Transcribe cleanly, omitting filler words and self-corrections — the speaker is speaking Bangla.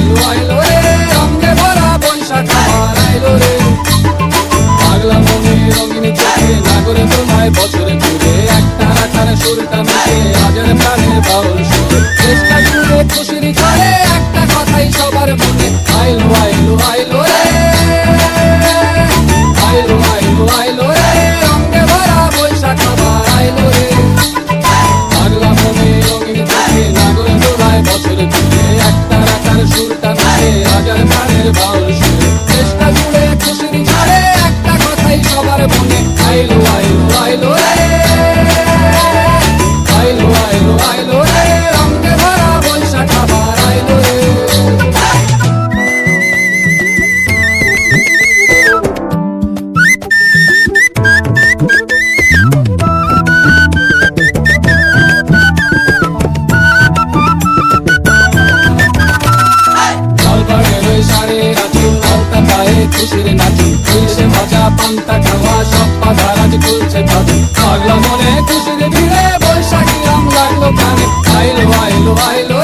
আইলো আইলো রে রঙে ভরা বৈশাখ আবার আইলো রে। পাগলা মনে রঙিন চোখে নাগরে তোমায় বছরে ঘুরে একটা রাখার সুরটা মিশে আজের প্রাণের বাউল সুরে চেষ্টা জুড়ে খুশির ঝড়ে একটা কথাই সবার মনে আইলো আইলো আইলো রে আইলো আইলো আইলো রে রঙে ভরা বৈশাখ আবার আইলো রে। পাগলা মনে রঙিন চোখে নাগরে তোমায় বছরে ঘুরে একটা রাখার সুরটা মিশে আজের প্রাণের বাউল সুরে চেষ্টা জুড়ে খুশির ঝড়ে একটা কথাই সবার মনে আইলো আইলো আইলো রে আইলো আইলো আইলো রে রঙে ভরা বৈশাখ আবার আইলো রে। খুশির নাচি খুশি মজা পান্তা খাওয়া সব বাজার আজ খুলছে ভাবে পাগলা মনে খুশির ভিড়ে বৈশাখী রং লাগলো কানে আইলো আইলো আইলো